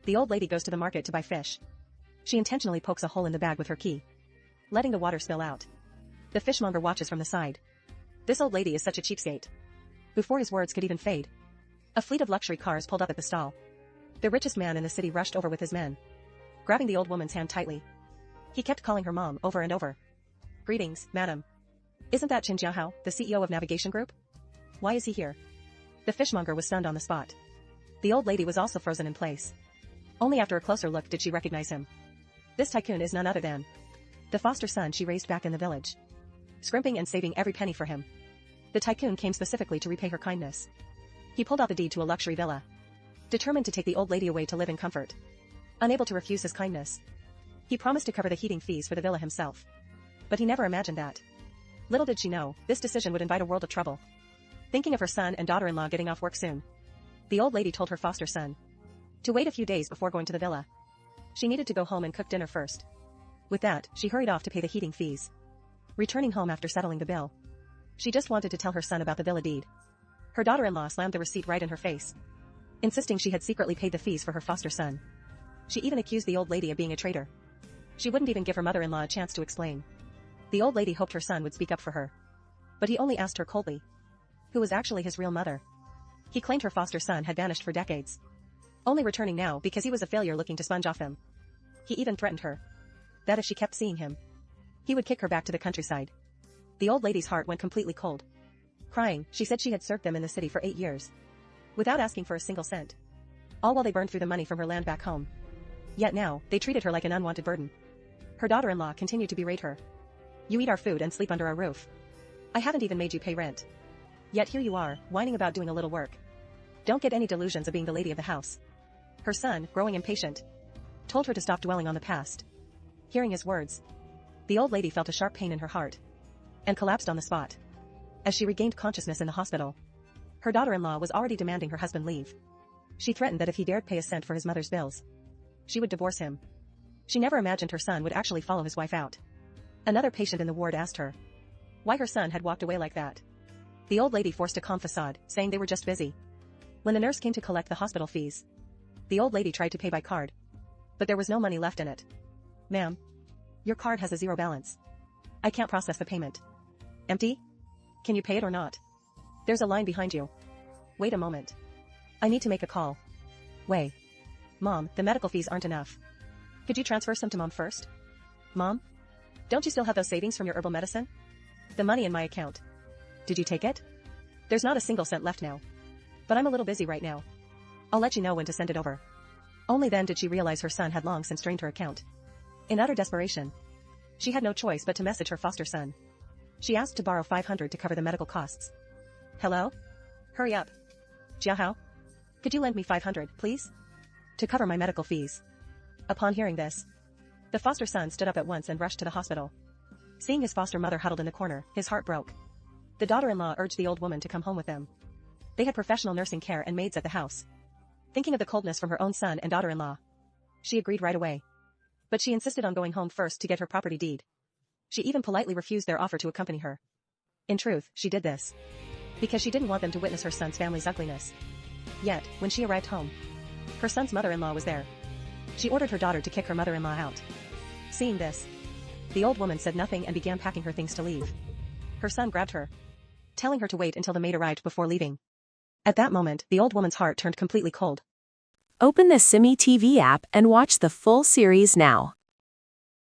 The old lady goes to the market to buy fish. She intentionally pokes a hole in the bag with her key, letting the water spill out. The fishmonger watches from the side. This old lady is such a cheapskate. Before his words could even fade, a fleet of luxury cars pulled up at the stall. The richest man in the city rushed over with his men, grabbing the old woman's hand tightly. He kept calling her mom over and over. "Greetings, madam. Isn't that Chin Jiahao, the CEO of Navigation Group? Why is he here?" The fishmonger was stunned on the spot. The old lady was also frozen in place. Only after a closer look did she recognize him. This tycoon is none other than the foster son she raised back in the village, scrimping and saving every penny for him. The tycoon came specifically to repay her kindness. He pulled out the deed to a luxury villa, determined to take the old lady away to live in comfort. Unable to refuse his kindness, he promised to cover the heating fees for the villa himself. But he never imagined that. Little did she know, this decision would invite a world of trouble. Thinking of her son and daughter-in-law getting off work soon, the old lady told her foster son to wait a few days before going to the villa. She needed to go home and cook dinner first. With that, she hurried off to pay the heating fees. Returning home after settling the bill, she just wanted to tell her son about the villa deed. Her daughter-in-law slammed the receipt right in her face, insisting she had secretly paid the fees for her foster son. She even accused the old lady of being a traitor. She wouldn't even give her mother-in-law a chance to explain. The old lady hoped her son would speak up for her, but he only asked her coldly who was actually his real mother. He claimed her foster son had vanished for decades, only returning now because he was a failure looking to sponge off him. He even threatened her that if she kept seeing him, he would kick her back to the countryside. The old lady's heart went completely cold. Crying, she said she had served them in the city for 8 years, without asking for a single cent, all while they burned through the money from her land back home. Yet now, they treated her like an unwanted burden. Her daughter-in-law continued to berate her. "You eat our food and sleep under our roof. I haven't even made you pay rent. Yet here you are, whining about doing a little work. Don't get any delusions of being the lady of the house." Her son, growing impatient, told her to stop dwelling on the past. Hearing his words, the old lady felt a sharp pain in her heart and collapsed on the spot. As she regained consciousness in the hospital, her daughter-in-law was already demanding her husband leave. She threatened that if he dared pay a cent for his mother's bills, she would divorce him. She never imagined her son would actually follow his wife out. Another patient in the ward asked her why her son had walked away like that. The old lady forced a calm facade, saying they were just busy. When the nurse came to collect the hospital fees, the old lady tried to pay by card, but there was no money left in it. "Ma'am, your card has a zero balance. I can't process the payment." "Empty? Can you pay it or not? There's a line behind you." "Wait a moment. I need to make a call." "Wait. Mom, the medical fees aren't enough. Could you transfer some to Mom first?" "Mom? Don't you still have those savings from your herbal medicine?" "The money in my account. Did you take it?" "There's not a single cent left now. But I'm a little busy right now. I'll let you know when to send it over." Only then did she realize her son had long since drained her account. In utter desperation, she had no choice but to message her foster son. She asked to borrow 500 to cover the medical costs. "Hello? Hurry up. Jiahao? Could you lend me 500, please? To cover my medical fees." Upon hearing this, the foster son stood up at once and rushed to the hospital. Seeing his foster mother huddled in the corner, his heart broke. The daughter-in-law urged the old woman to come home with them. They had professional nursing care and maids at the house. Thinking of the coldness from her own son and daughter-in-law, she agreed right away. But she insisted on going home first to get her property deed. She even politely refused their offer to accompany her. In truth, she did this because she didn't want them to witness her son's family's ugliness. Yet, when she arrived home, her son's mother-in-law was there. She ordered her daughter to kick her mother-in-law out. Seeing this, the old woman said nothing and began packing her things to leave. Her son grabbed her, telling her to wait until the maid arrived before leaving. At that moment, the old woman's heart turned completely cold. Open the Simi TV app and watch the full series now.